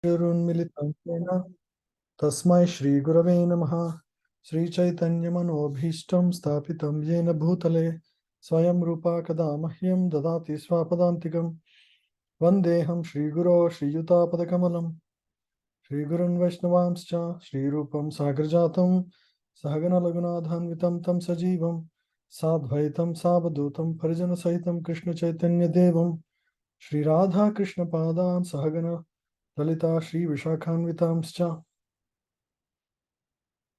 चक्षुरुन्मिलितं येन तस्मै श्रीगुरवे नमः। श्रीचैतन्यमनोभीष्टं स्थापितं येन भूतले स्वयं रूपा कदा मह्यं ददाति स्वापदान्तिकं। वन्देऽहं श्रीगुरो श्रीयुतापदकमलं श्रीगुरुन् वैष्णवांश्च श्रीरूपं साग्रजातं सहगणरघुनाथान्वितं तं सजीवं साद्वैतं सावधूतं परिजनसहितं कृष्णचैतन्यदेवं श्रीराधाकृष्णपादान् सहगण ललिता श्रीविशाखान्वितांश्च।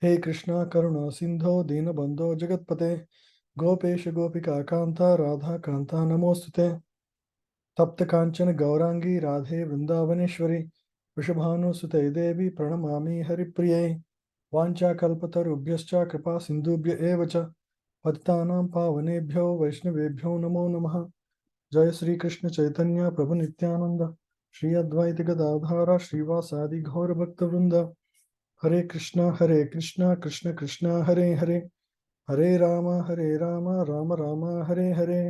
हे कृष्णा करुणा सिन्धो दीनबन्धो जगत्पते गोपेश गोपिका कान्ता राधा कान्ता नमोऽस्तुते। तप्त काञ्चन गौरांगी राधे वृन्दावनेश्वरी वृषभानुसुते देवी प्रणमामि हरिप्रिये। वाञ्छाकल्पतरुभ्यश्च कृपा सिन्धुभ्य एव च पतितानां पावनेभ्यो वैष्णवेभ्यो नमो नमः। जय श्री कृष्ण चैतन्य प्रभु नित्यानंद श्री अद्वैत गदाधर श्रीवासादि घोर भक्तवृंद। हरे Krishna Krishna Krishna Hare Hare Hare Ram Ram Ram Hare Hare.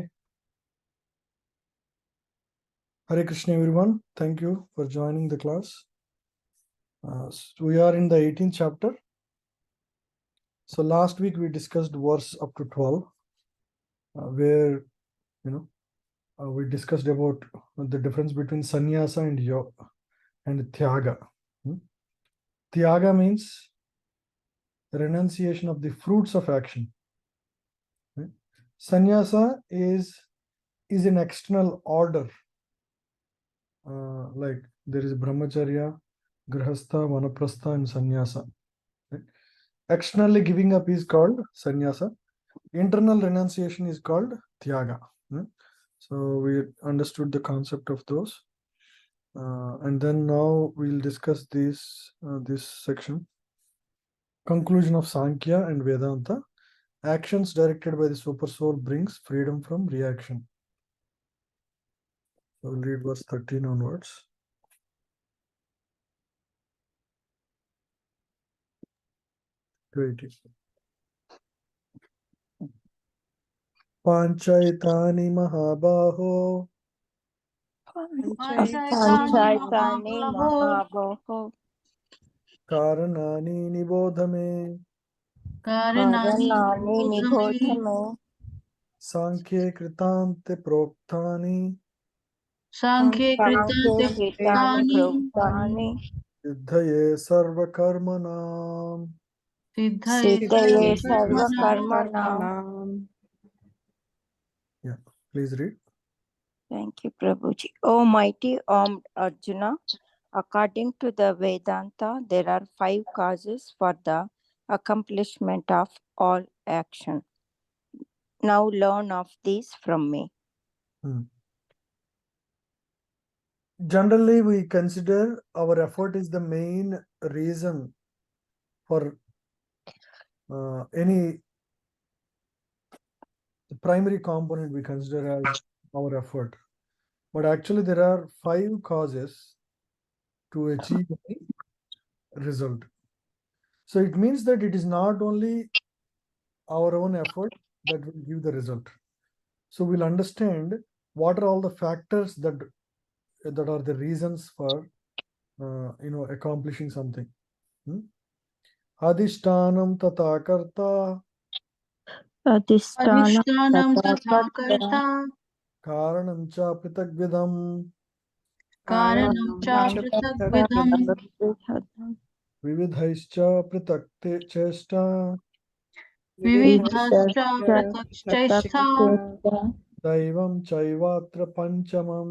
Hare Krishna everyone, thank you for joining the class. We are in the 18th chapter. So last week we discussed verse up to 12, where we discussed about the difference between sannyasa and yoga and tyaga. Tyaga means renunciation of the fruits of action. Sannyasa is an external order, like there is brahmacharya, grihastha, vanaprastha, and sannyasa. Externally giving up is called sannyasa. Internal renunciation is called tyaga. So we understood the concept of those, and then now we'll discuss this section. Conclusion of Sankhya and Vedanta. Actions directed by the super soul brings freedom from reaction. So we'll read verse 13 onwards. Panchaitani mahabaho Panchaitani Mahabaho karanani nibodhame Karanani Nibodhame Sankhye kritante proktani Sankhye Kritani Proktani siddhaye sarva karmanam. Siddhaye Sarva Karmanam. Yeah, please read. Thank you, Prabhuji. O mighty armed Arjuna, according to the Vedanta, there are 5 causes for the accomplishment of all action. Now learn of these from me. Generally, we consider our effort is the main reason for any primary component we consider as our effort. But actually, there are 5 causes to achieve any result. So it means that it is not only our own effort that will give the result. So we'll understand what are all the factors that are the reasons for accomplishing something. Adhishtanam tata karta Adhishtanam Tatha Karta karanam cha pritagvidam Karanam Cha Pritagvidam vividhaischa pritakte chesta Vividhascha Prataksheshtha daivam chaivatra panchamam.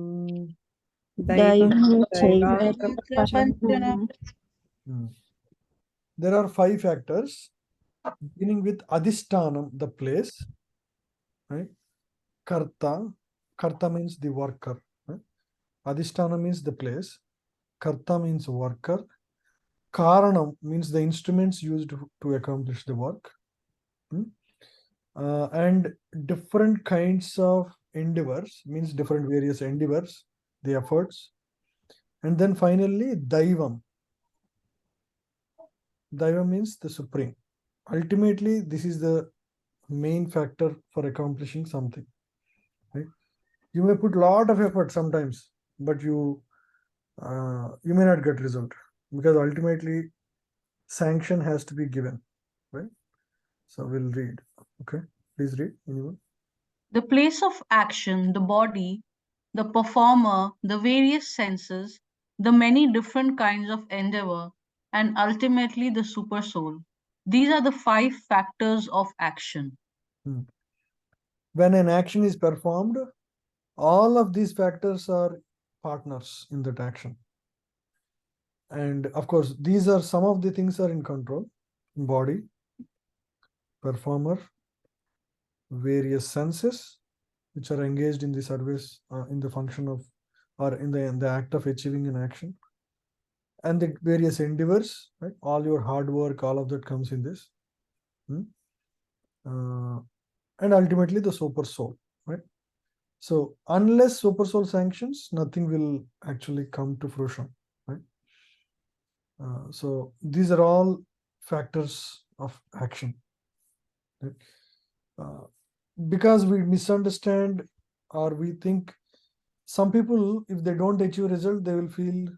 Daivam Chaiva. There are 5 factors, beginning with adhishtanam, the place, right? Karta means the worker. Right? Adhishthana means the place. Karta means worker. Karanam means the instruments used to accomplish the work. And different kinds of endeavors means different various endeavors, the efforts. And then finally, Daivam. Daivam means the supreme. Ultimately, this is the main factor for accomplishing something. Right? You may put a lot of effort sometimes, but you you may not get result, because ultimately sanction has to be given, right? So we'll read. Okay, please read. Anyone? The place of action, the body, the performer, the various senses, the many different kinds of endeavor, and ultimately the supersoul. These are the 5 factors of action. When an action is performed, all of these factors are partners in that action. And of course, these are some of the things are in control: body, performer, various senses, which are engaged in the service, in the function of, or in the act of achieving an action, and the various endeavors, right? All your hard work, all of that comes in this. And ultimately the super soul, right? So unless super soul sanctions, nothing will actually come to fruition, right? So these are all factors of action, right? Because we misunderstand, or we think some people, if they don't achieve result, they will feel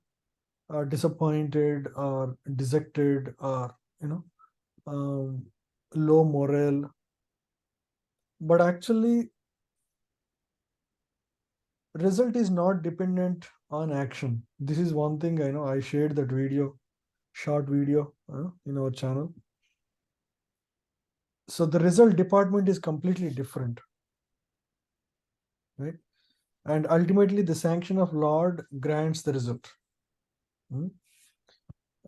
disappointed or dejected, or low morale. But actually, result is not dependent on action. This is one thing I know. I shared that video, short video, in our channel. So the result department is completely different, right? And ultimately the sanction of Lord grants the result.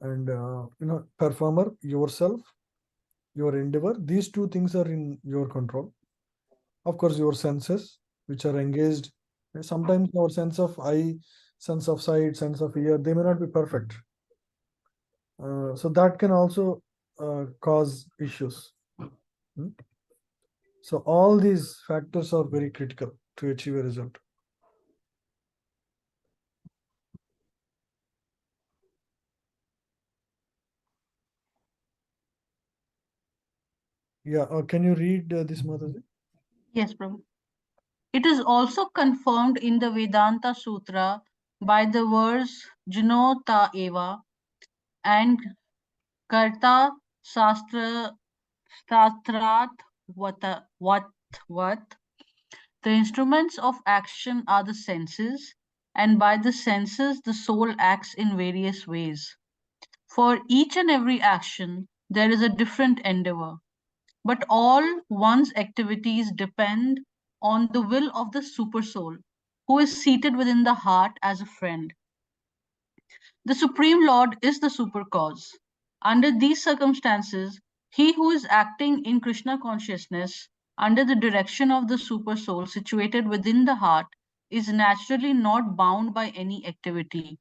And performer, yourself, your endeavor, these two things are in your control. Of course, your senses, which are engaged. Sometimes our sense of eye, sense of sight, sense of ear, they may not be perfect. So that can also cause issues. So all these factors are very critical to achieve a result. Yeah, can you read this, Mataji? Yes, Prabhu. It is also confirmed in the Vedanta Sutra by the verse Jno ta eva and Karta Sastrat what. The instruments of action are the senses, and by the senses the soul acts in various ways. For each and every action, there is a different endeavor, but all one's activities depend on the will of the supersoul, who is seated within the heart as a friend. The Supreme Lord is the super cause. Under these circumstances, he who is acting in Krishna consciousness under the direction of the super soul situated within the heart is naturally not bound by any activity.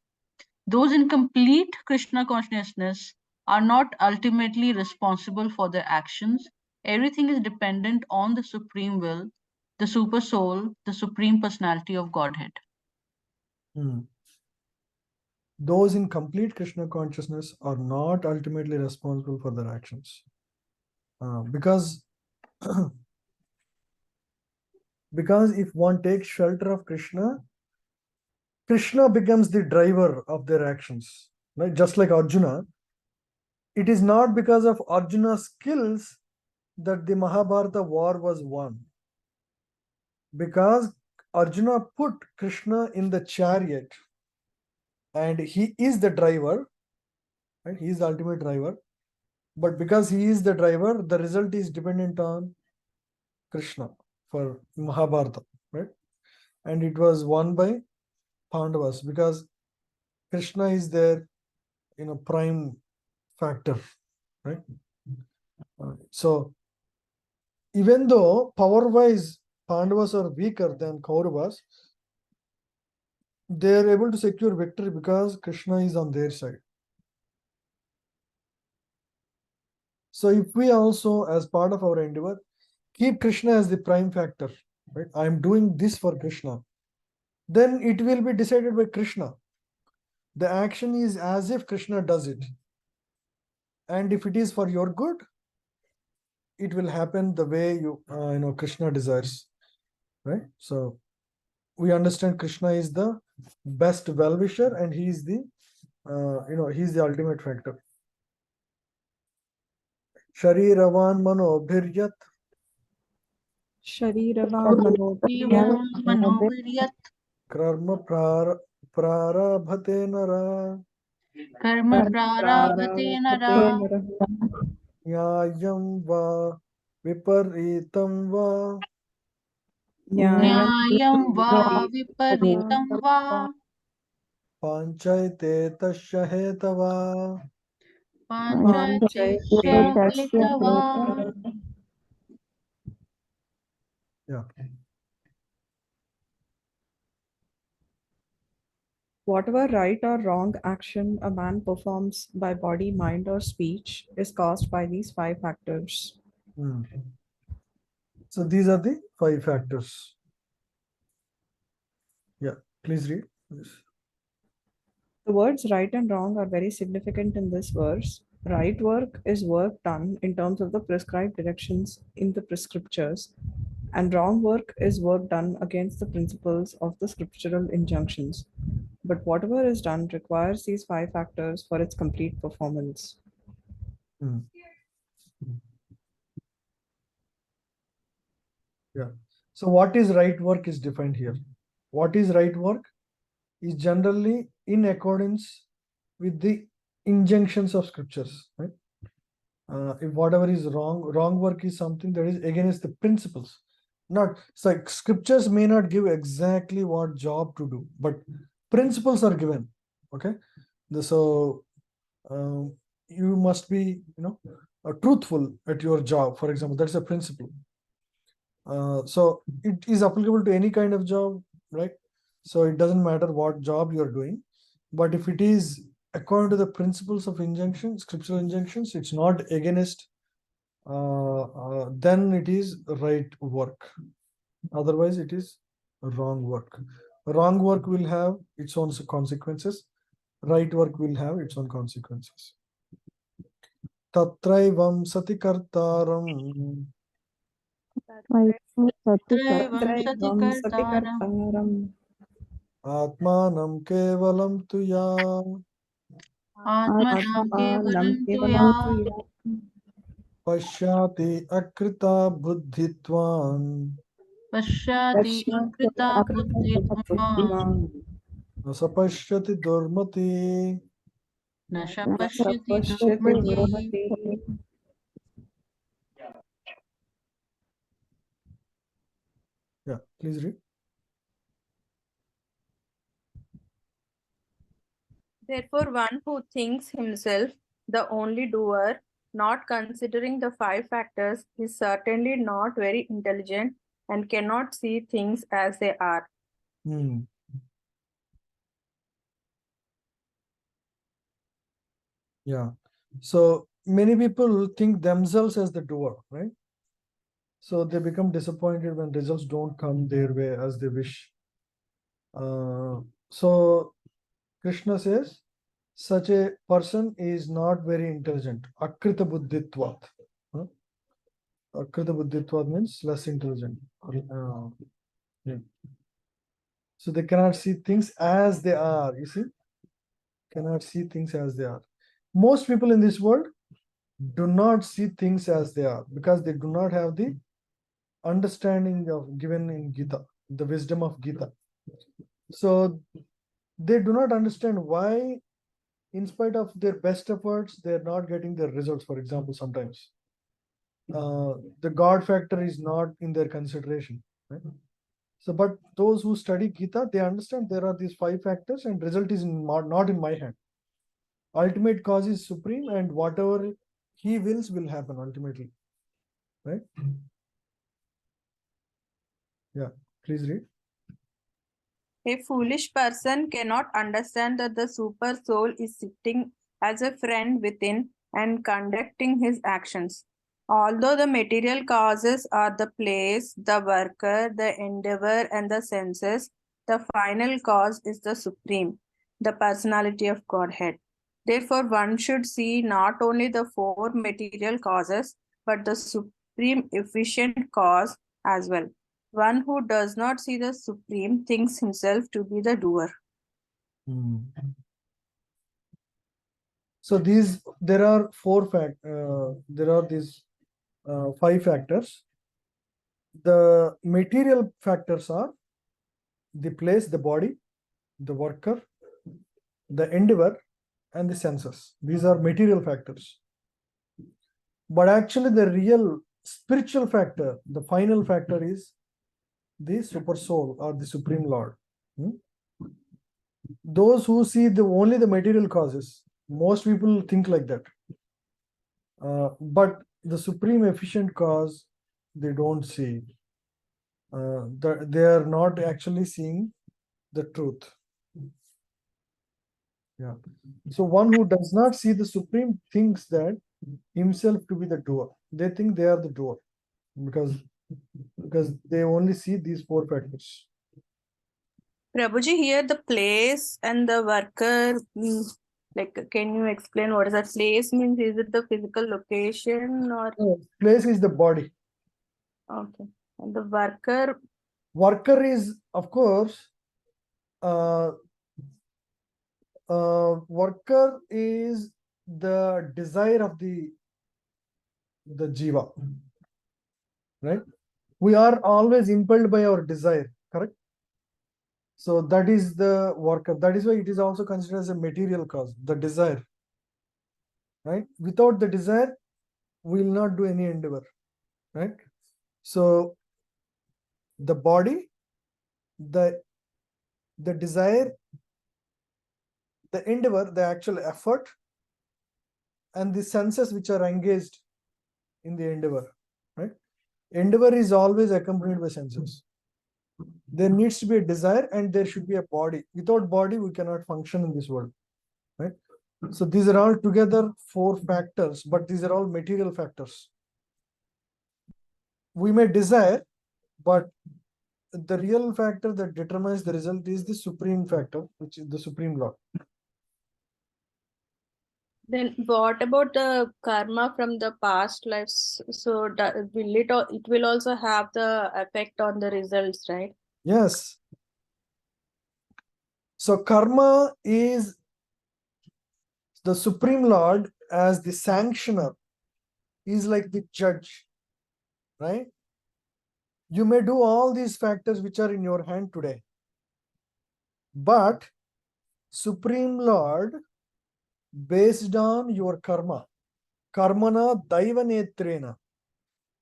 Those in complete Krishna consciousness are not ultimately responsible for their actions. Everything is dependent on the supreme will, the super soul, the supreme personality of Godhead. Those in complete Krishna consciousness are not ultimately responsible for their actions. Because because if one takes shelter of Krishna, Krishna becomes the driver of their actions, right? Just like Arjuna, it is not because of Arjuna's skills that the Mahabharata war was won, because Arjuna put Krishna in the chariot and he is the driver, right? He is the ultimate driver. But because he is the driver, the result is dependent on Krishna for Mahabharata, right? And it was won by Pandavas because Krishna is their prime factor, right? So even though power-wise Pandavas are weaker than Kauravas, they are able to secure victory because Krishna is on their side. So if we also, as part of our endeavor, keep Krishna as the prime factor, right? I am doing this for Krishna, then it will be decided by Krishna. The action is as if Krishna does it. And if it is for your good, it will happen the way Krishna desires, right? So we understand Krishna is the best well-wisher, and he is the he's the ultimate factor. Shariravan manobhiryat Shariravan Manoviryat karma prarabhate nara karma prarabhate nara nyayam va viparitam va nyayam va viparitam va panchayate tasya hetava. panchayatesya hetava. Yeah. Whatever right or wrong action a man performs by body, mind, or speech is caused by these 5 factors. So these are the 5 factors. Yeah, please read. Yes. The words right and wrong are very significant in this verse. Right work is work done in terms of the prescribed directions in the scriptures, and wrong work is work done against the principles of the scriptural injunctions. But whatever is done requires these 5 factors for its complete performance. Yeah. So what is right work is defined here. What is right work is generally in accordance with the injunctions of scriptures, right? If whatever is wrong work is something that is against the principles. Not so scriptures may not give exactly what job to do, but principles are given. Okay, so you must be truthful at your job, for example. That's a principle. So it is applicable to any kind of job, right? So it doesn't matter what job you're doing, but if it is according to the principles of injunction, scriptural injunctions, it's not against, then it is right work. Otherwise, it is wrong work. Wrong work will have its own consequences. Right work will have its own consequences. Tatraivam sati kartaram Traivam sati kartaram atmanam kevalam tuya atmanam kevalam tuya pashyati akrita buddhitvam pashyati akrita buddhitvam nasapashyati durmati. nasha pashyati durmati. Yeah, please read. Therefore, one who thinks himself the only doer, not considering the 5 factors, is certainly not very intelligent and cannot see things as they are. Yeah. So many people think themselves as the doer, right? So they become disappointed when results don't come their way as they wish. So Krishna says, such a person is not very intelligent. Akrita buddhitvat. Akrita buddhitvat means less intelligent. Yeah. So they cannot see things as they are. You see, cannot see things as they are. Most people in this world do not see things as they are because they do not have the understanding of given in Gita, the wisdom of Gita. So they do not understand why, in spite of their best efforts, they're not getting the results. For example, sometimes the God factor is not in their consideration, right? So, but those who study Gita, they understand there are these 5 factors and result is not in my hand. Ultimate cause is supreme, and whatever he wills will happen ultimately, right? Yeah, please read. A foolish person cannot understand that the super soul is sitting as a friend within and conducting his actions. Although the material causes are the place, the worker, the endeavor, and the senses, the final cause is the supreme, the personality of Godhead. Therefore, one should see not only the 4 material causes, but the supreme efficient cause as well. One who does not see the Supreme thinks himself to be the doer. So there are there are these 5 factors. The material factors are the place, the body, the worker, the endeavor, and the senses. These are material factors. But actually, the real spiritual factor, the final factor, is the super soul or the Supreme Lord. Those who see only the material causes, most people think like that. But the supreme efficient cause, they don't see. They are not actually seeing the truth. Yeah. So one who does not see the supreme thinks that himself to be the doer. They think they are the doer because they only see these 4 factors. Prabhuji, here the place and the worker, like, can you explain what is that place means? Is it the physical location or? Place is the body. Okay. And the worker? Worker is, of course, worker is the desire of the jiva, right? We are always impelled by our desire, correct? So that is the worker. That is why it is also considered as a material cause, the desire, right? Without the desire, we will not do any endeavor, right? So the body, the desire, the endeavor, the actual effort, and the senses which are engaged in the endeavor, right? Endeavor is always accompanied by senses. There needs to be a desire and there should be a body. Without body, we cannot function in this world, right? So these are all together 4 factors, but these are all material factors. We may desire, but the real factor that determines the result is the supreme factor, which is the Supreme Lord. Then what about the karma from the past lives? So it will also have the effect on the results, right? Yes. So karma is the Supreme Lord as the sanctioner. Is like the judge, right? You may do all these factors which are in your hand today, but Supreme Lord, based on your karma, karmana daivanetrena,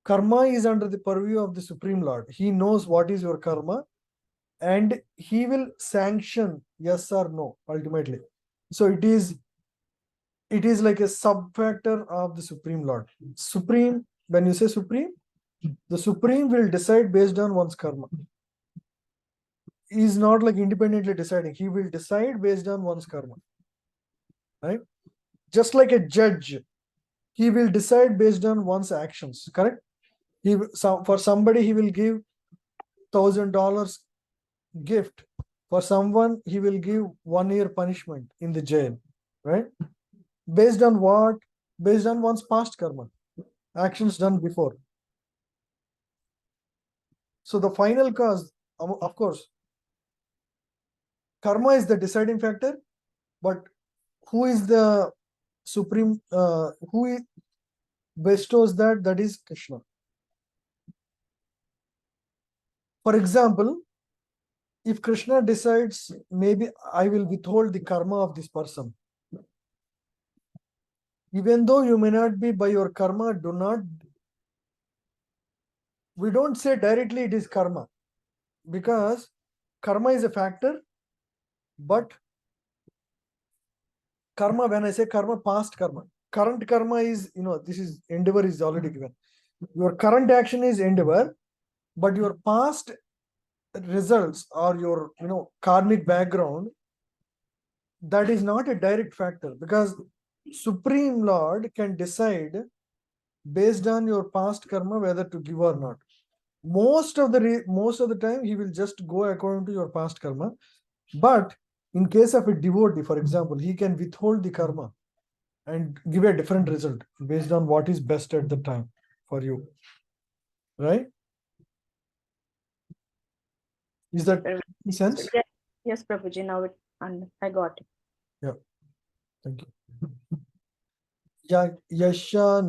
karma is under the purview of the Supreme Lord. He knows what is your karma and he will sanction yes or no ultimately. So it is like a sub factor of the Supreme Lord. Supreme, when you say Supreme, the Supreme will decide based on one's karma. He is not like independently deciding. He will decide based on one's karma, right? Just like a judge, he will decide based on one's actions, correct? For somebody, he will give $1,000 gift. For someone, he will give 1 year punishment in the jail, right? Based on what? Based on one's past karma, actions done before. So the final cause, of course, karma is the deciding factor, but who is the supreme, who bestows that? That is Krishna. For example, if Krishna decides, maybe I will withhold the karma of this person, even though you may not be by your karma, we don't say directly it is karma, because karma is a factor, but karma, when I say karma, past karma, current karma is, this is endeavor is already given. Your current action is endeavor, but your past results or your, karmic background, that is not a direct factor, because Supreme Lord can decide based on your past karma whether to give or not. Most of the time he will just go according to your past karma, but in case of a devotee, for example, he can withhold the karma and give a different result based on what is best at the time for you, right? Is that making sense? Yes, Prabhuji, now and I got it. Thank you. Yasha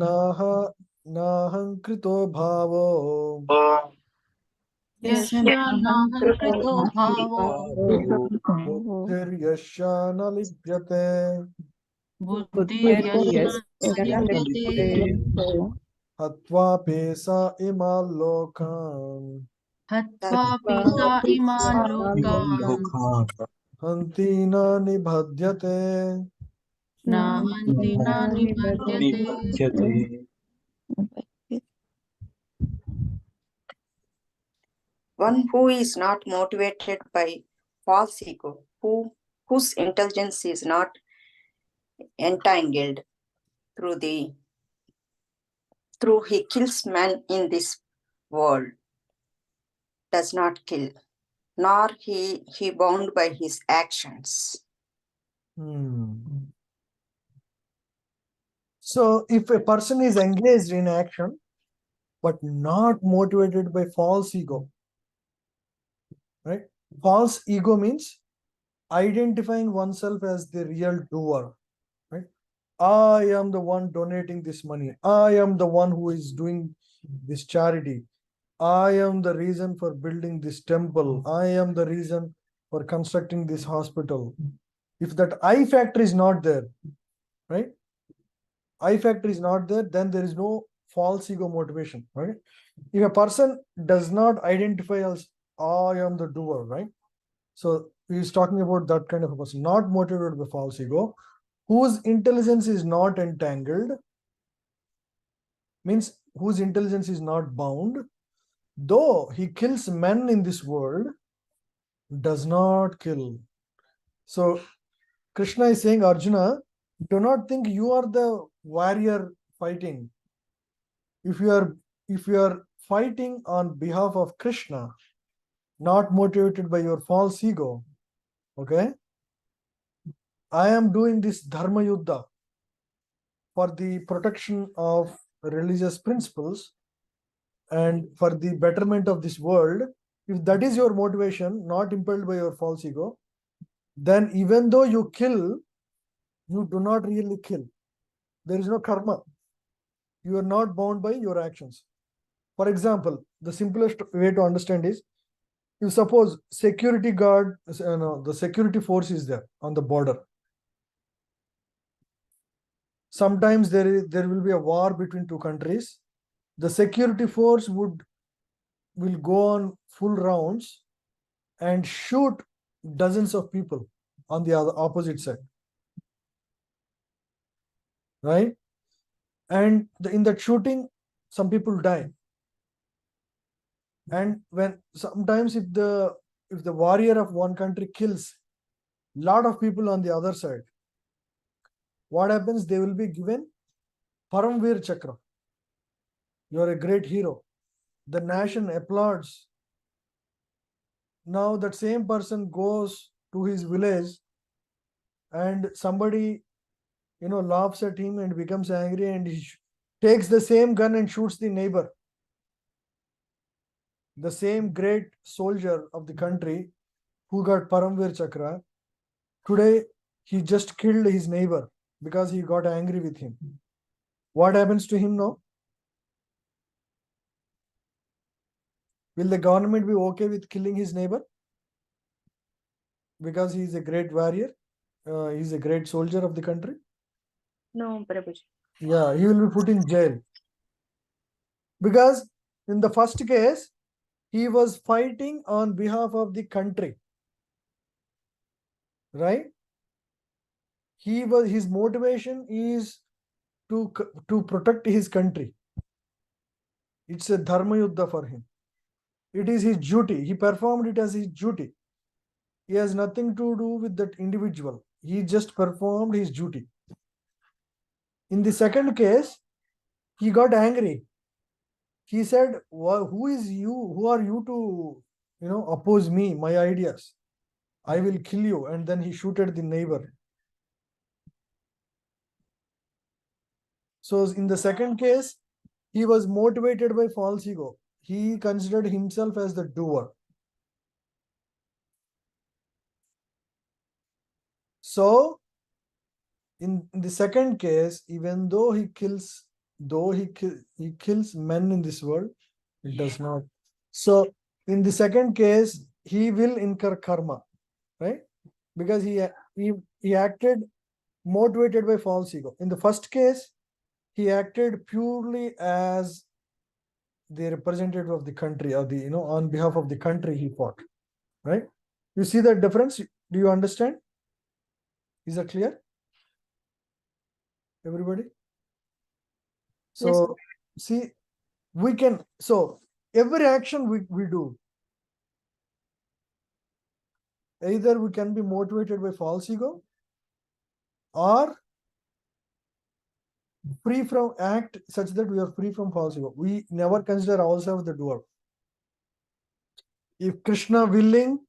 nahankrito bhavo Yasya nahankrito bhavo buddhiryasya na lipyate buddhiryasyana lipyate hatva pesa imal lokan hatvapi sa iman lokan hanti na nibhadyate. nahanti na nibhadyate. One who is not motivated by false ego, whose intelligence is not entangled through he kills men in this world, does not kill, nor he bound by his actions. So if a person is engaged in action but not motivated by false ego, right? False ego means identifying oneself as the real doer, right? I am the one donating this money. I am the one who is doing this charity. I am the reason for building this temple. I am the reason for constructing this hospital. If that I factor is not there, right? I factor is not there, then there is no false ego motivation, right? If a person does not identify as I am the doer, right? So he's talking about that kind of a person, not motivated by false ego, whose intelligence is not entangled, means whose intelligence is not bound, though he kills men in this world, does not kill. So Krishna is saying, Arjuna, do not think you are the warrior fighting. If you are fighting on behalf of Krishna, not motivated by your false ego, okay, I am doing this dharma yuddha for the protection of religious principles and for the betterment of this world. If that is your motivation, not impelled by your false ego, then even though you kill, you do not really kill. There is no karma. You are not bound by your actions. For example, the simplest way to understand is, you suppose security guard, the security force is there on the border. Sometimes there will be a war between two countries. The security force will go on full rounds and shoot dozens of people on the other opposite side, right? And in that shooting, some people die. And when sometimes if the warrior of one country kills lot of people on the other side, what happens? They will be given Paramveer Chakra. You are a great hero. The nation applauds. Now that same person goes to his village and somebody, laughs at him and becomes angry, and he takes the same gun and shoots the neighbor. The same great soldier of the country who got Paramveer Chakra, today he just killed his neighbor because he got angry with him. What happens to him now? Will the government be okay with killing his neighbor? Because he is a great warrior, he is a great soldier of the country? No, Prabhuji. Yeah, he will be put in jail. Because in the first case, he was fighting on behalf of the country, right? His motivation is to protect his country. It's a dharma yuddha for him. It is his duty. He performed it as his duty. He has nothing to do with that individual. He just performed his duty. In the second case, he got angry. He said, who is you? Who are you to, oppose me, my ideas? I will kill you. And then he shooted the neighbor. So in the second case, he was motivated by false ego. He considered himself as the doer. So in the second case, even though he kills men in this world, it does not. So in the second case, he will incur karma, right? Because he acted motivated by false ego. In the first case, he acted purely as the representative of the country, or the on behalf of the country he fought, right? You see that difference? Do you understand? Is that clear, everybody? So see, we can, so every action we do, either we can be motivated by false ego or free from act such that we are free from false ego. We never consider ourselves the doer. If Krishna willing,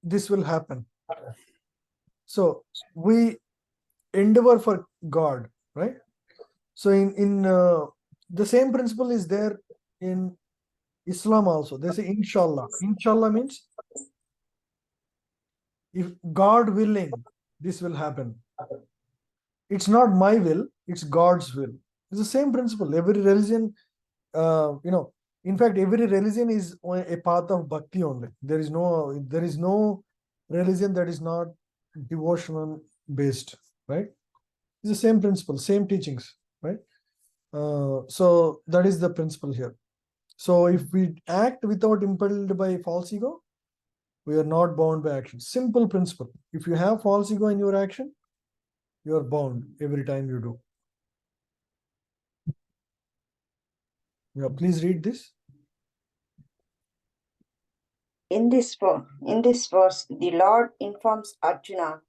this will happen. So we endeavor for God, right? So in the same principle is there in Islam also. They say inshallah. Inshallah means if God willing, this will happen. It's not my will, it's God's will. It's the same principle. Every religion, in fact, every religion is a path of bhakti only. There is no religion that is not devotional based, right? It's the same principle, same teachings, right? So that is the principle here. So if we act without impelled by false ego, we are not bound by action. Simple principle. If you have false ego in your action, you are bound every time you do. Yeah, please read this. In this verse, the Lord informs Arjuna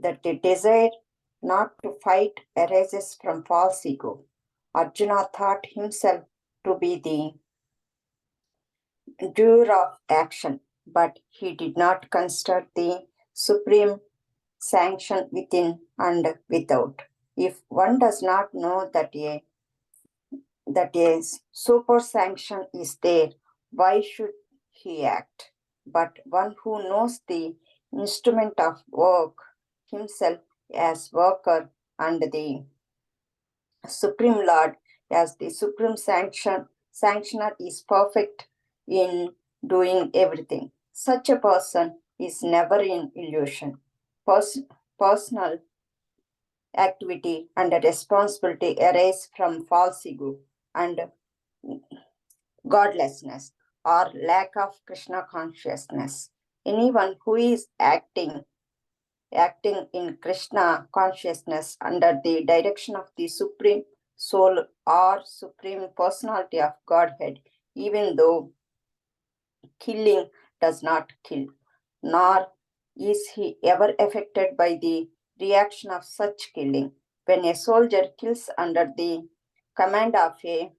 that the desire not to fight arises from false ego. Arjuna thought himself to be the doer of action, but he did not consider the supreme sanction within and without. If one does not know that a super sanction is there, why should he act? But one who knows the instrument of work himself as worker and the Supreme Lord as the supreme sanctioner is perfect in doing everything. Such a person is never in illusion. Personal activity and responsibility arise from false ego and godlessness or lack of Krishna consciousness. Anyone who is acting in Krishna consciousness under the direction of the Supreme Soul or Supreme Personality of Godhead, even though killing does not kill, nor is he ever affected by the reaction of such killing. When a soldier kills under the command of a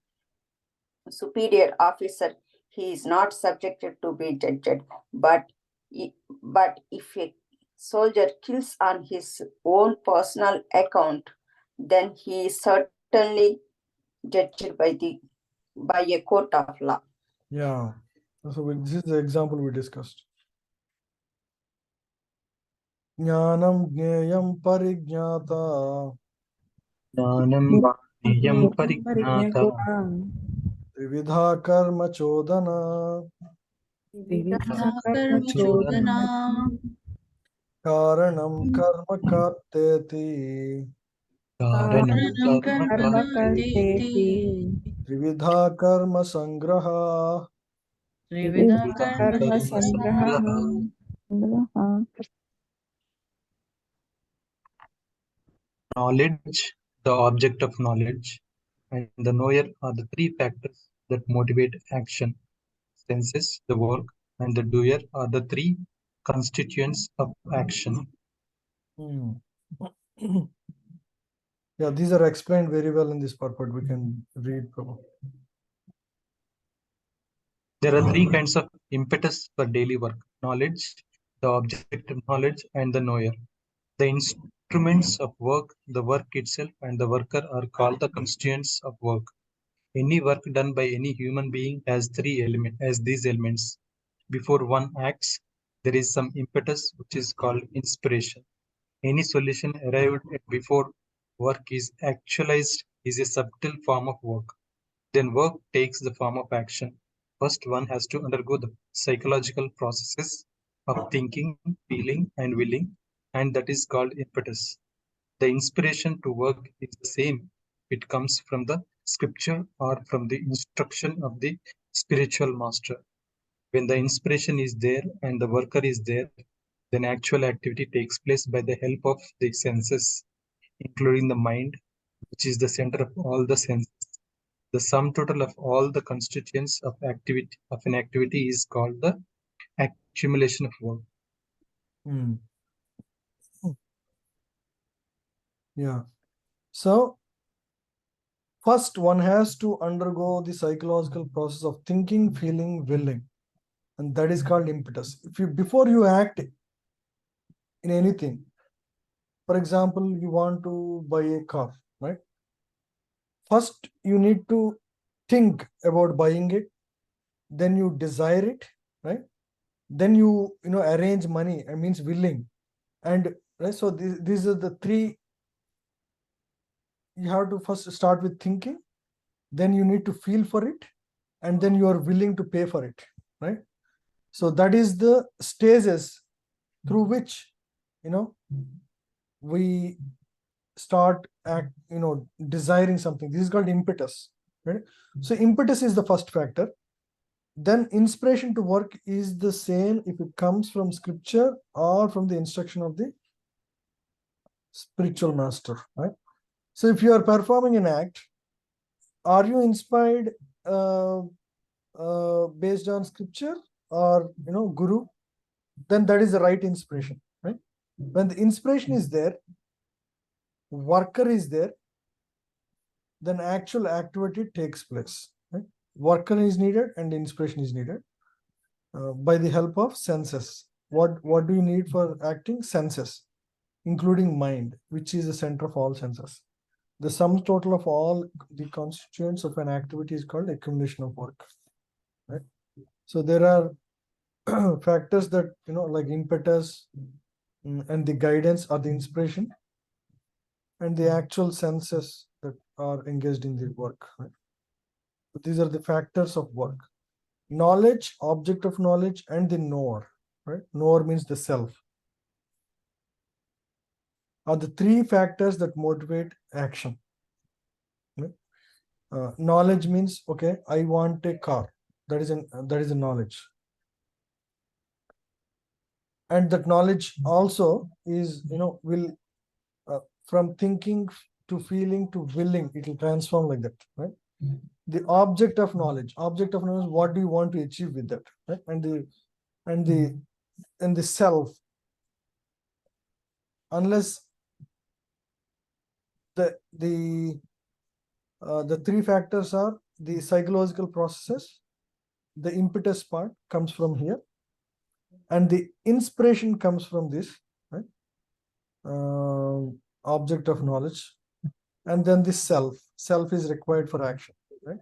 superior officer, he is not subjected to be judged. But if a soldier kills on his own personal account, then he is certainly judged by a court of law. Yeah. So this is the example we discussed. Jnanam jneyam parijnata ज्ञानं ज्ञेयं परिज्ञाता trividha karma chodana कर्म चोदना karanam karma karteti कारणं कर्म कर्म कर्तेति trividha karma sangraha. त्रिविधा कर्म कर्म संग्रहः Knowledge, the object of knowledge, and the knower are the three factors that motivate action. Senses, the work, and the doer are the three constituents of action. Yeah, these are explained very well in this purport. We can read. There are three kinds of impetus for daily work: knowledge, the object of knowledge, and the knower. The instruments of work, the work itself, and the worker are called the constituents of work. Any work done by any human being has these elements. Before one acts, there is some impetus which is called inspiration. Any solution arrived at before work is actualized is a subtle form of work. Then work takes the form of action. First, one has to undergo the psychological processes of thinking, feeling, and willing, and that is called impetus. The inspiration to work is the same. It comes from the scripture or from the instruction of the spiritual master. When the inspiration is there and the worker is there, then actual activity takes place by the help of the senses, including the mind, which is the center of all the senses. The sum total of all the constituents of an activity is called the accumulation of work. Hmm. Yeah. So first one has to undergo the psychological process of thinking, feeling, willing, and that is called impetus. Before you act in anything, for example, you want to buy a car, right? First, you need to think about buying it, then you desire it, right? Then you arrange money. I means willing, and right. So these are the three. You have to first start with thinking, then you need to feel for it, and then you are willing to pay for it, right? So that is the stages through which we start desiring something. This is called impetus, right? So impetus is the first factor. Then inspiration to work is the same if it comes from scripture or from the instruction of the spiritual master, right? So if you are performing an act, are you inspired based on scripture or guru? Then that is the right inspiration, right? When the inspiration is there, worker is there, then actual activity takes place, right? Worker is needed and inspiration is needed by the help of senses. What do you need for acting? Senses, including mind, which is the center of all senses. The sum total of all the constituents of an activity is called accumulation of work, right? So there are factors that like impetus and the guidance or the inspiration and the actual senses that are engaged in the work, right? So these are the factors of work. Knowledge, object of knowledge, and the knower, right? Knower means the self, are the three factors that motivate action, right? Knowledge means, okay, I want a car. That is a knowledge. And that knowledge also is, will from thinking to feeling to willing, it will transform like that, right? The object of knowledge, what do you want to achieve with that, right? And the self, unless the three factors are the psychological processes, the impetus part comes from here, and the inspiration comes from this, right? Object of knowledge, and then the self is required for action, right?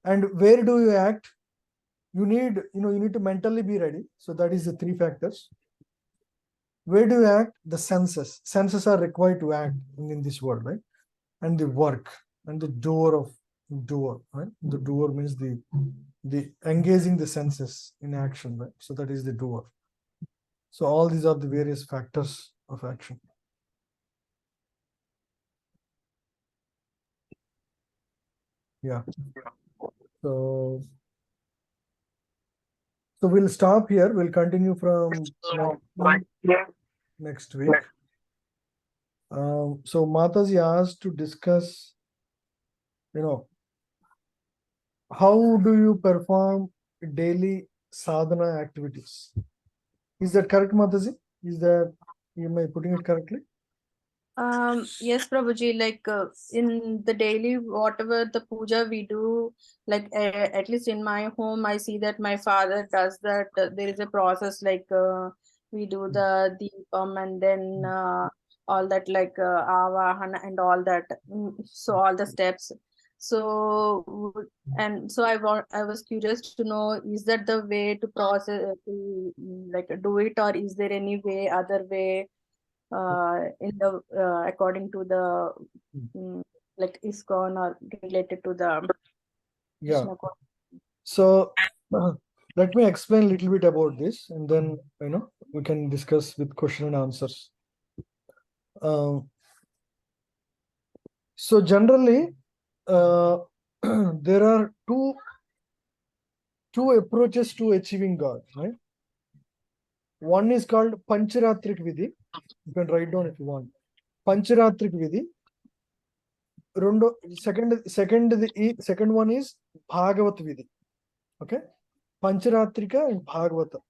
And where do you act? You need to mentally be ready. So that is the three factors. Where do you act? The senses are required to act in this world, right? And the work and the doer, right? The doer means the engaging the senses in action, right? So that is the doer. So all these are the various factors of action. Yeah. So we'll stop here. We'll continue from next week. So Mataji asked to discuss, how do you perform daily sadhana activities? Is that correct, Mataji? Am I putting it correctly? Yes, Prabhuji, like in the daily, whatever the puja we do, like at least in my home, I see that my father does that. There is a process like we do the deepam and then all that like avahana and all that. So all the steps. So and so I was curious to know, is that the way to process to like do it, or is there any way other way in the according to the like ISKCON or related to the Yeah. Krishna consciousness? So let me explain a little bit about this, and then we can discuss with question and answers. So generally, there are two approaches to achieving God, right? One is called Pancharatrik Vidhi. You can write down if you want. Pancharatrik Vidhi. Second one is Bhagavat Vidhi. Okay, Pancharatrika and Bhagavata,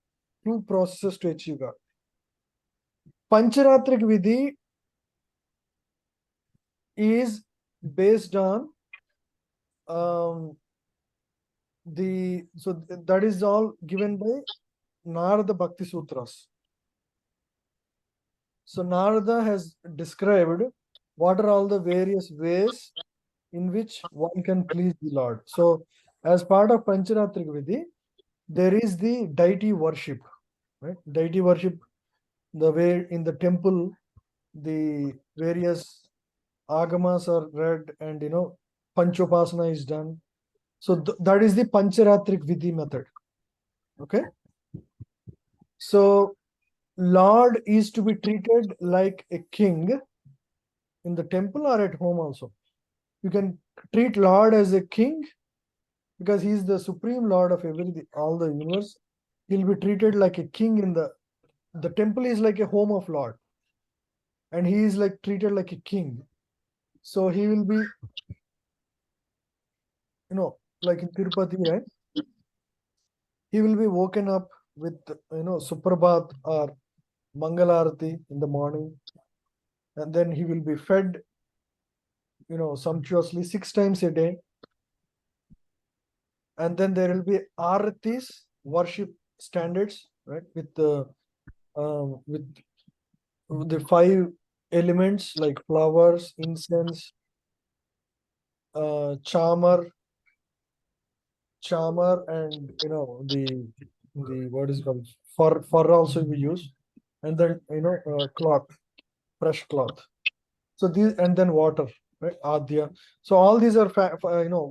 two processes to achieve God. Pancharatrik Vidhi is based on that is all given by Narada Bhakti Sutras. So Narada has described what are all the various ways in which one can please the Lord. So as part of Pancharatrik Vidhi, there is the deity worship, right? Deity worship, the way in the temple, the various agamas are read, and Panchopasana is done. So that is the Pancharatrik Vidhi method. Okay. So Lord is to be treated like a king in the temple or at home also. You can treat Lord as a king because he is the supreme Lord of everything, all the universe. He'll be treated like a king in the temple is like a home of Lord, and he is like treated like a king. So he will be, like in Tirupati, right? He will be woken up with Suprabhat or Mangalarati in the morning, and then he will be fed sumptuously 6 times a day, and then there will be aratis, worship standards, right, with the 5 elements like flowers, incense, chamar, and the what is called fur also we use, and then cloth, fresh cloth. So these, and then water, right, adya. So all these are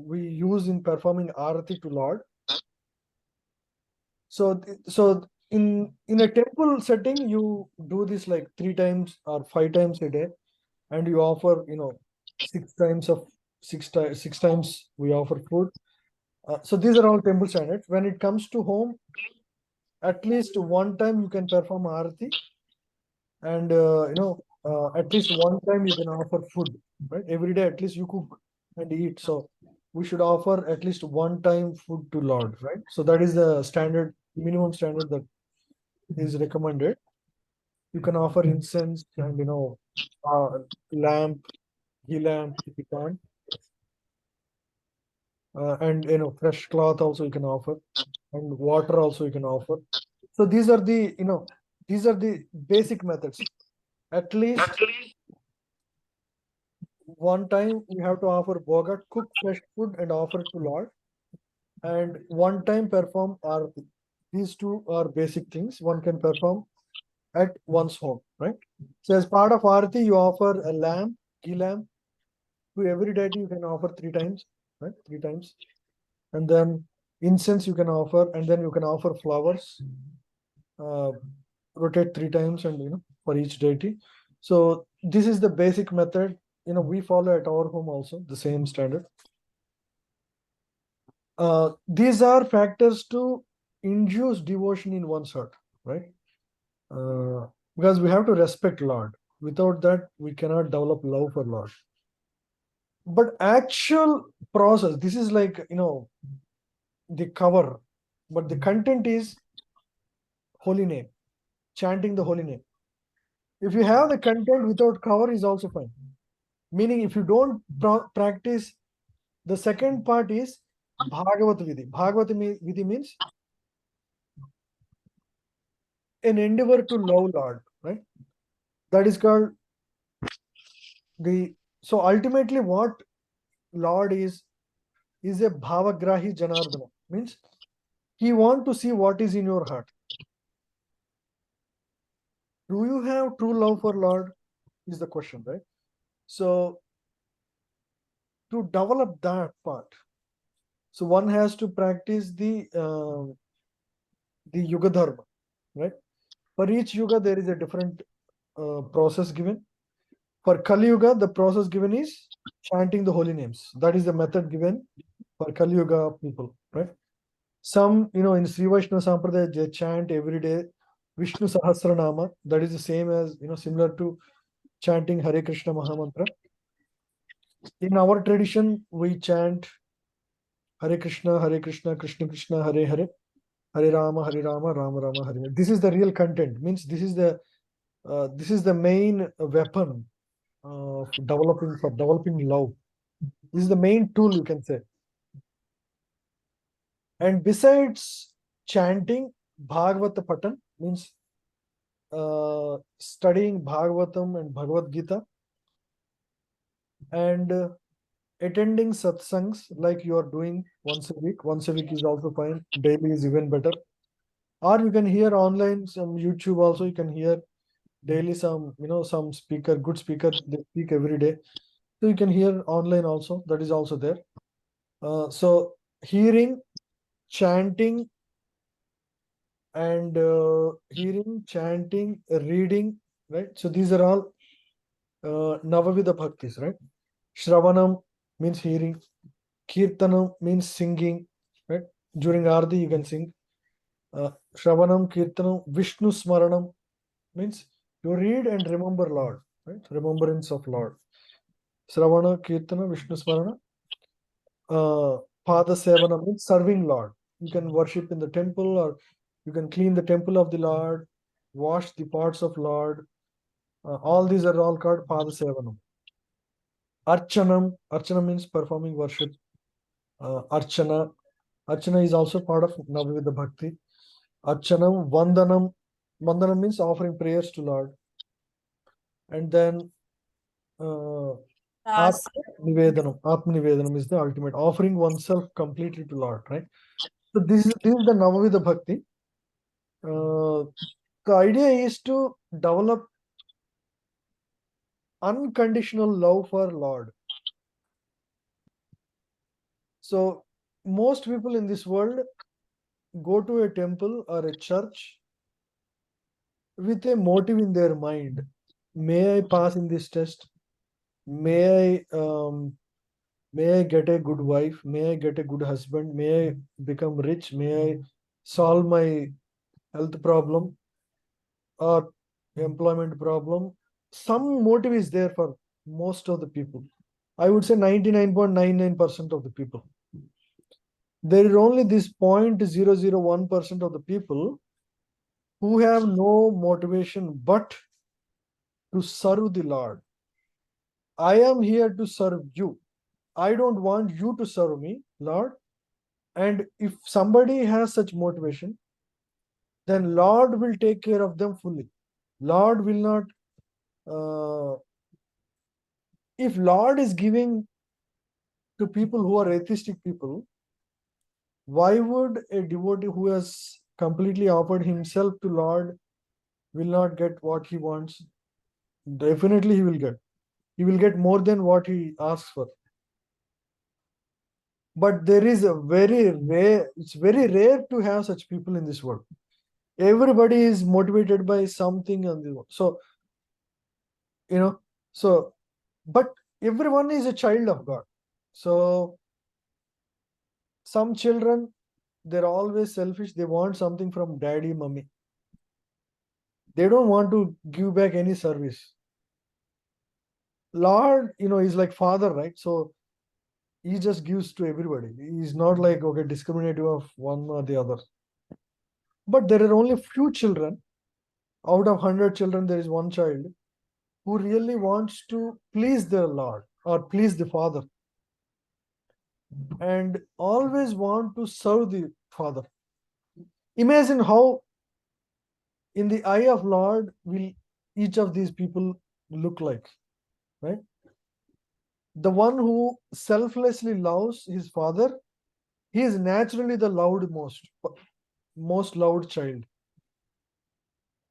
we use in performing arati to Lord. So in a temple setting, you do this like 3 times or 5 times a day, and you offer 6 times we offer food. So these are all temple standards. When it comes to home, at least 1 time you can perform arati, and at least 1 time you can offer food, right? Every day at least you cook and eat. So we should offer at least 1 time food to Lord, right? So that is the standard, minimum standard that is recommended. You can offer incense and lamp, ghee lamp if you can, and fresh cloth also you can offer, and water also you can offer. So these are the basic methods. At least 1 time you have to offer bhoga, cook fresh food and offer it to Lord, and 1 time perform arati. These 2 are basic things one can perform at one's home, right? So as part of arati, you offer a lamp, ghee lamp. To every deity you can offer 3 times, right? 3 times. And then incense you can offer, and then you can offer flowers, rotate 3 times, and for each deity. So this is the basic method. We follow at our home also the same standard. These are factors to induce devotion in one's heart, right? Because we have to respect Lord. Without that, we cannot develop love for Lord. But actual process, this is like the cover, but the content is holy name, chanting the holy name. If you have the content without cover is also fine. Meaning, if you don't practice, the second part is Bhagavat Vidhi. Bhagavat Vidhi means an endeavor to love Lord, right? That is called so ultimately what Lord is is a bhavagrahi janardana, means he want to see what is in your heart. Do you have true love for Lord is the question, right? So to develop that part, so one has to practice the yuga dharma, right? For each yuga there is a different process given. For Kali Yuga, the process given is chanting the holy names. That is the method given for Kali Yuga people, right? Some, in Sri Vaishnava Sampradaya, they chant every day Vishnu Sahasranama. That is the same as, similar to chanting Hare Krishna Mahamantra. In our tradition, we chant Hare Krishna, Krishna Krishna, Hare Hare, Hare Rama, Rama Rama, Hare Hare. This is the real content. Means this is the main weapon for developing love. This is the main tool, you can say. And besides chanting, Bhagavata Patan means studying Bhagavatam and Bhagavad Gita, and attending satsangs like you are doing once a week. Once a week is also fine. Daily is even better. Or you can hear online, some YouTube also, you can hear daily some, some speaker, good speaker, they speak every day. So you can hear online also, that is also there. So hearing, chanting, and hearing, chanting, reading, right? So these are all Navavida Bhaktis, right? Shravanam means hearing, Kirtanam means singing, right? During Arti you can sing. Shravanam, Kirtanam, Vishnu Smaranam means you read and remember Lord, right? Remembrance of Lord. Shravana, Kirtana, Vishnu Smarana. Pada Sevana means serving Lord. You can worship in the temple, or you can clean the temple of the Lord, wash the pots of Lord. All these are all called Pada Sevanam. Archanam means performing worship. Archana is also part of Navavida Bhakti. Archanam, Vandanam means offering prayers to Lord. And then Atmanivedanam is the ultimate, offering oneself completely to Lord, right? So this is the Navavida Bhakti. The idea is to develop unconditional love for Lord. So most people in this world go to a temple or a church with a motive in their mind. May I pass in this test? May I get a good wife? May I get a good husband? May I become rich? May I solve my health problem or employment problem? Some motive is there for most of the people. I would say 99.99% of the people. There is only this 0.001% of the people who have no motivation but to serve the Lord. I am here to serve you. I don't want you to serve me, Lord. And if somebody has such motivation, then Lord will take care of them fully. Lord will not, if Lord is giving to people who are atheistic people, why would a devotee who has completely offered himself to Lord will not get what he wants? Definitely he will get. He will get more than what he asks for. But there is it's very rare to have such people in this world. Everybody is motivated by something on the world. So, but everyone is a child of God. So some children, they're always selfish. They want something from daddy, mommy. They don't want to give back any service. Lord, is like father, right? So he just gives to everybody. He's not like, okay, discriminative of one or the other. But there are only few children. Out of 100 children, there is one child who really wants to please the Lord or please the Father, and always want to serve the Father. Imagine how in the eye of Lord will each of these people look like, right? The one who selflessly loves his father, he is naturally the most loved child.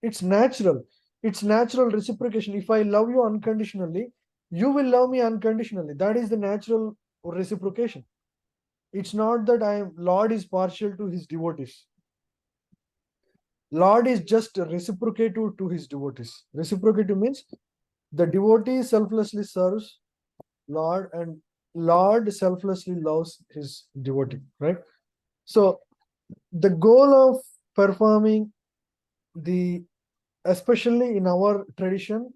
It's natural. It's natural reciprocation. If I love you unconditionally, you will love me unconditionally. That is the natural reciprocation. It's not that Lord is partial to his devotees. Lord is just reciprocative to his devotees. Reciprocative means the devotee selflessly serves Lord and Lord selflessly loves his devotee, right? So the goal of performing especially in our tradition,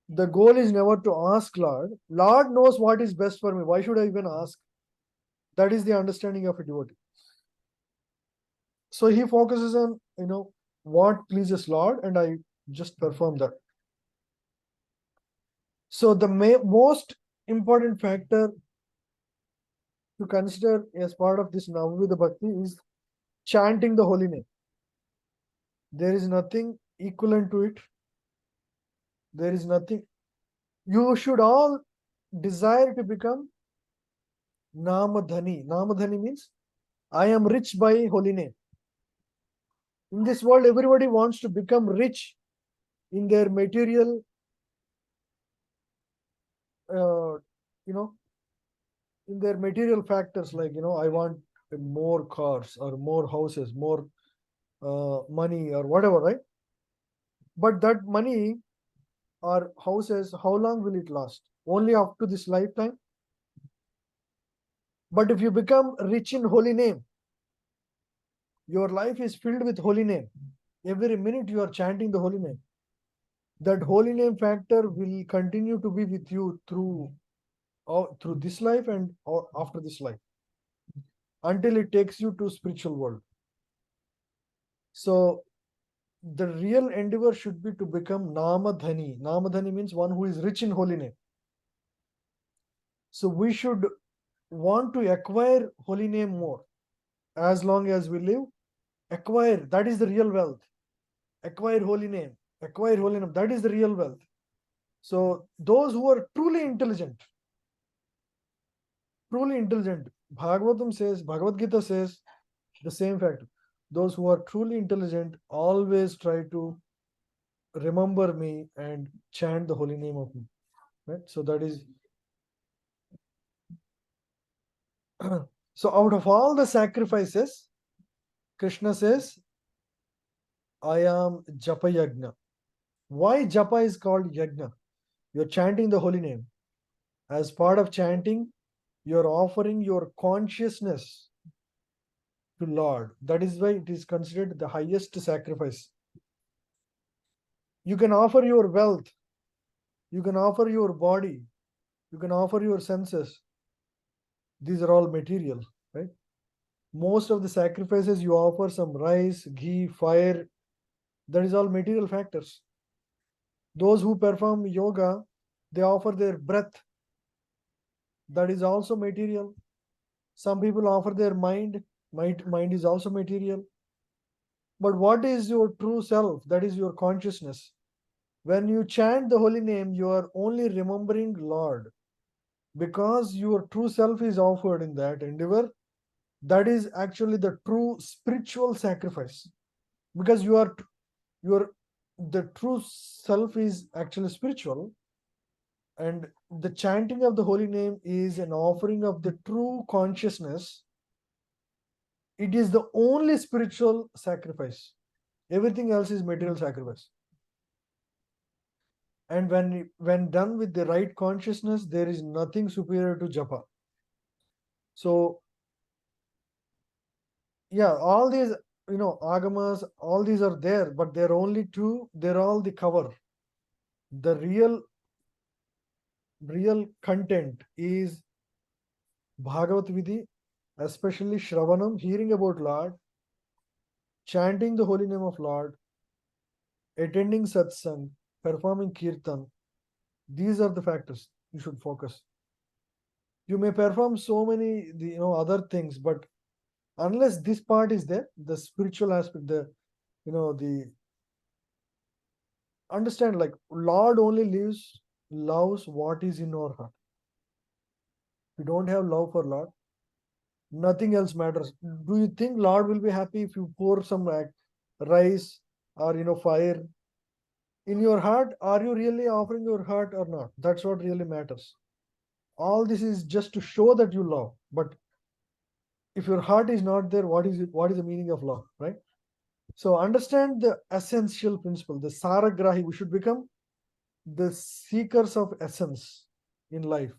the goal is never to ask Lord. Lord knows what is best for me. Why should I even ask? That is the understanding of a devotee. So he focuses on, what pleases Lord, and I just perform that. So the most important factor to consider as part of this Navavida Bhakti is chanting the holy name. There is nothing equivalent to it. There is nothing. You should all desire to become Namadhani. Namadhani means I am rich by holy name. In this world, everybody wants to become rich in their material, in their material factors, like, I want more cars or more houses, more money or whatever, right? But that money or houses, how long will it last? Only up to this lifetime. But if you become rich in holy name, your life is filled with holy name. Every minute you are chanting the holy name. That holy name factor will continue to be with you through this life and after this life, until it takes you to spiritual world. So the real endeavor should be to become Namadhani. Namadhani means one who is rich in holy name. So we should want to acquire holy name more. As long as we live, acquire, that is the real wealth. Acquire holy name. Acquire holy name. That is the real wealth. So those who are truly intelligent, Bhagavad Gita says the same fact. Those who are truly intelligent always try to remember me and chant the holy name of me. Right? So that is so out of all the sacrifices, Krishna says, I am Japa Yajna. Why Japa is called Yajna? You're chanting the holy name. As part of chanting, you're offering your consciousness to Lord. That is why it is considered the highest sacrifice. You can offer your wealth, you can offer your body, you can offer your senses. These are all material, right? Most of the sacrifices you offer some rice, ghee, fire, that is all material factors. Those who perform yoga, they offer their breath. That is also material. Some people offer their mind. Mind is also material. But what is your true self? That is your consciousness. When you chant the holy name, you are only remembering Lord. Because your true self is offered in that endeavor, that is actually the true spiritual sacrifice. Because the true self is actually spiritual, and the chanting of the holy name is an offering of the true consciousness. It is the only spiritual sacrifice. Everything else is material sacrifice. And when done with the right consciousness, there is nothing superior to japa. So yeah, all these, agamas, all these are there, but they're only two. They're all the cover. The real content is Bhagavat Vidhi, especially Shravanam, hearing about Lord, chanting the holy name of Lord, attending satsang, performing kirtan. These are the factors you should focus. You may perform so many other things, but unless this part is there, the spiritual aspect, the understand, like, Lord only loves what is in our heart. you don't have love for Lord, nothing else matters. Do you think Lord will be happy if you pour some rice or fire in your heart? Are you really offering your heart or not? That's what really matters. All this is just to show that you love, but if your heart is not there, what is it? What is the meaning of love, right? So understand the essential principle, the saragrahi. We should become the seekers of essence in life.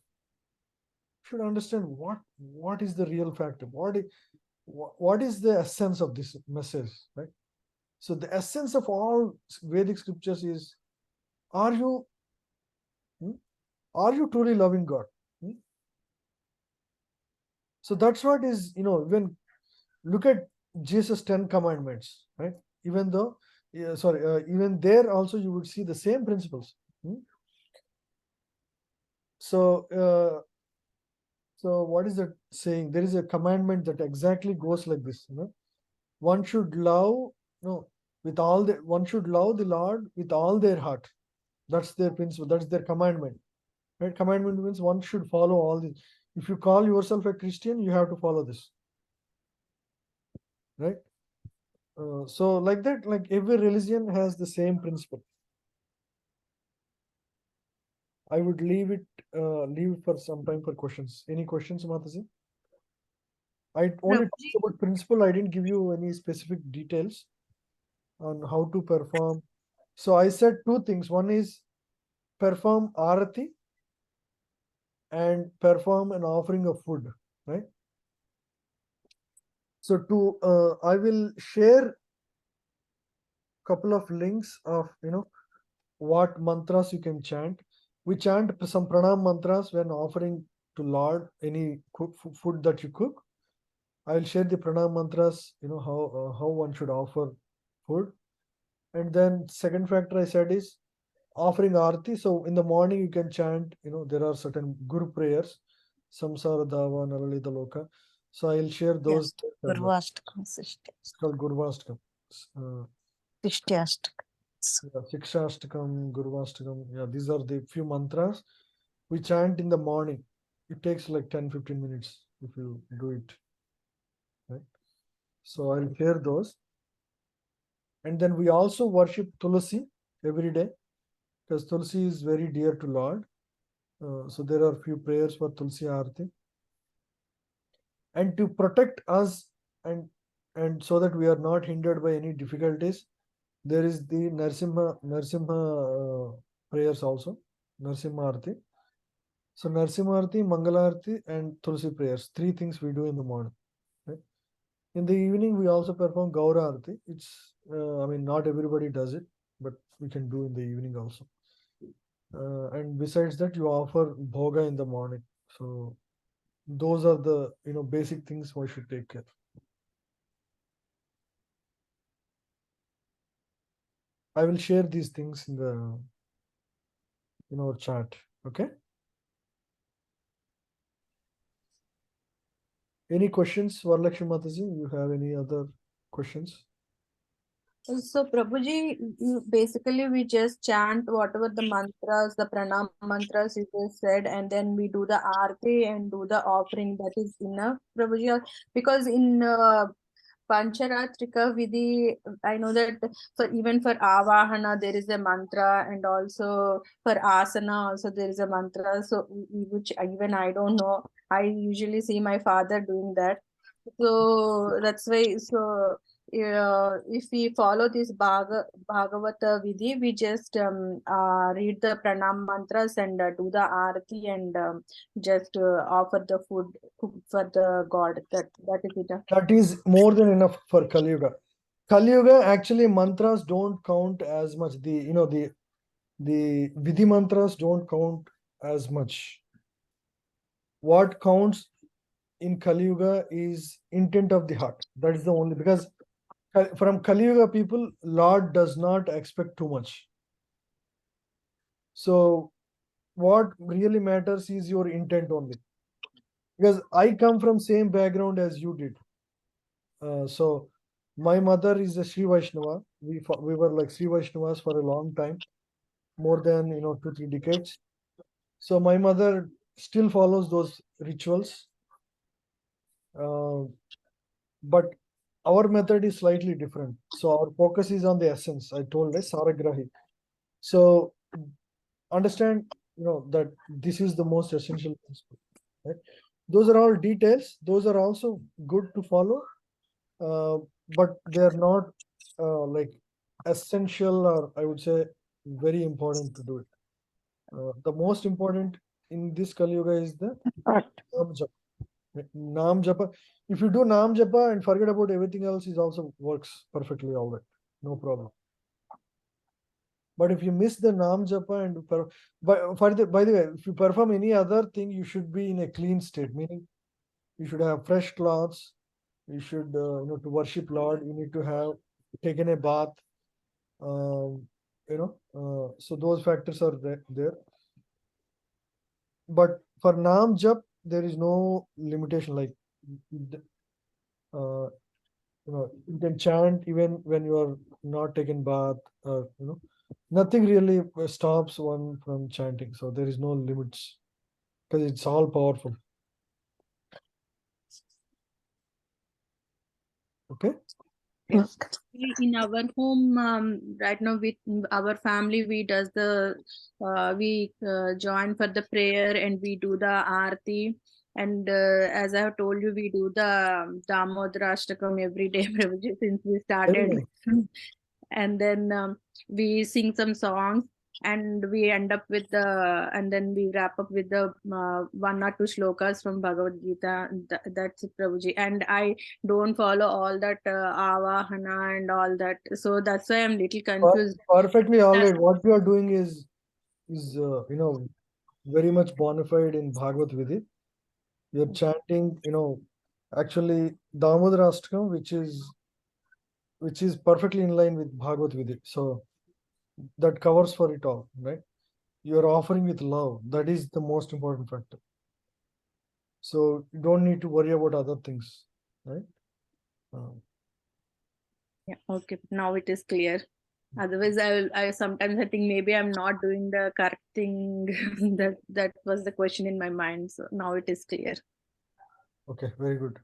Should understand what is the real factor, what is the essence of this message, right? So the essence of all Vedic scriptures is, are you truly loving God? So that's what is, when look at Jesus 10 commandments, right? Even though even there also you would see the same principles. So what is that saying? There is a commandment that exactly goes like this. One should love, one should love the Lord with all their heart. That's their principle. That's their commandment. Right? Commandment means one should follow all this. If you call yourself a Christian, you have to follow this. Right? So like that, like every religion has the same principle. I would leave it for some time for questions. Any questions, Mataji? I only talked about principle. I didn't give you any specific details on how to perform. So I said two things. One is perform arati and perform an offering of food, right? So I will share couple of links of what mantras you can chant. We chant some pranam mantras when offering to Lord any food that you cook. I will share the pranam mantras, how one should offer food. And then second factor I said is offering arati. So in the morning you can chant, there are certain guru prayers, samsara dava nalalita loka. So I'll share those. Gurvashtakam, It's called Gurvashtakam. Sishtashtakam. Shikshashtakam, Gurvashtakam. Yeah, these are the few mantras we chant in the morning. It takes like 10-15 minutes if you do it. Right? So I'll share those. And then we also worship Tulasi every day, because Tulsi is very dear to Lord. So there are few prayers for Tulsi Aarti. And to protect us and so that we are not hindered by any difficulties, there is the Narsimha prayers also, Narsimha Aarti. So Narsimha Aarti, Mangala Aarti and Tulsi prayers, three things we do in the morning. Right? In the evening, we also perform Gaura Aarti. It's, not everybody does it, but we can do in the evening also. And besides that, you offer Bhoga in the morning. So those are the basic things one should take care. I will share these things in our chat. Okay. Any questions, Varalakshmi Mataji? You have any other questions? So, Prabhuji, basically we just chant whatever the mantras, the pranam mantras you just said, and then we do the aarti and do the offering. That is enough, Prabhuji. Because in Pancharatrika Vidhi, I know that even for Avahana there is a mantra, and also for Asana also there is a mantra. So which even I don't know. I usually see my father doing that. So that's why. So if we follow this Bhagavata Vidhi, we just read the pranam mantras and do the arati and just offer the food for the God. That is it. That is more than enough for Kali Yuga. Kali Yuga, actually mantras don't count as much. The Vidhi mantras don't count as much. What counts in Kali Yuga is intent of the heart. That is the only, because from Kali Yuga people, Lord does not expect too much. So what really matters is your intent only. Because I come from same background as you did. So my mother is a Sri Vaishnava. We were like Sri Vaishnavas for a long time, more than 2-3 decades. So my mother still follows those rituals, but our method is slightly different. So our focus is on the essence. I told us Saragrahi. So understand, that this is the most essential principle. Right? Those are all details. Those are also good to follow, but they are not like essential, or I would say very important to do it. The most important in this Kali Yuga is the Nam Japa. Nam Japa. If you do Nam Japa and forget about everything else, it also works perfectly all right. No problem. But if you miss the Nam Japa and by the way, if you perform any other thing, you should be in a clean state, meaning you should have fresh clothes. You should, to worship Lord, you need to have taken a bath. So those factors are there. But for Nam Jap, there is no limitation. Like, you can chant even when you are not taken bath. Nothing really stops one from chanting. So there is no limits because it's all powerful. Okay. Yes. In our home, right now with our family, we does the we join for the prayer and we do the aarti. And as I have told you, we do the Damodara Ashtakam every day Prabhuji, since we started. And then we sing some songs, and we end up with the, and then we wrap up with the 1 or 2 shlokas from Bhagavad Gita. That's it, Prabhuji. And I don't follow all that avahana and all that, so that's why I'm little confused. Perfectly all right. What you are doing is very much bona fide in Bhagavad Vidhi. You're chanting, actually Damodara Ashtakam, which is perfectly in line with Bhagavad Vidhi. So that covers for it all, right? You're offering with love. That is the most important factor. So you don't need to worry about other things, right? Yeah, okay, now it is clear. Otherwise, I sometimes I think maybe I'm not doing the correct thing. that was the question in my mind. So now it is clear. Okay, very good.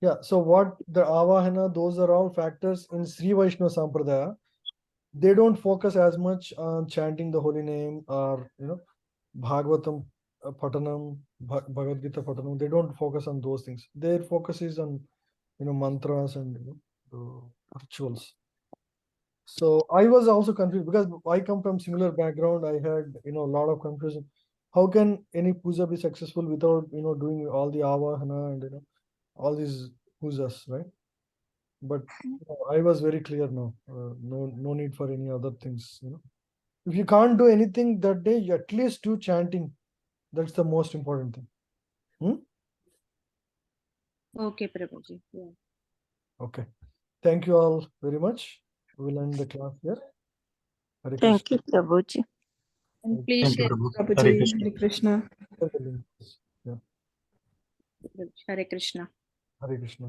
Yeah, so what the Avahana, those are all factors in Sri Vaishnava Sampradaya. They don't focus as much on chanting the holy name or, Bhagavatam Patanam, Bhagavad Gita Patanam. They don't focus on those things. Their focus is on, mantras and, rituals. So I was also confused because I come from similar background. I had, a lot of confusion. How can any puja be successful without, doing all the avahana and, all these pujas, right? But I was very clear now. No need for any other things. If you can't do anything that day, you at least do chanting. That's the most important thing. Okay, Prabhuji. Yeah. Okay. Thank you all very much. We'll end the class here. Hare Thank you, Prabhuji. And please Thank you, share. Prabhu. Hare Prabhuji, Krishna. Hare Krishna. Krishna. Yeah. Hare Krishna. Hare Krishna.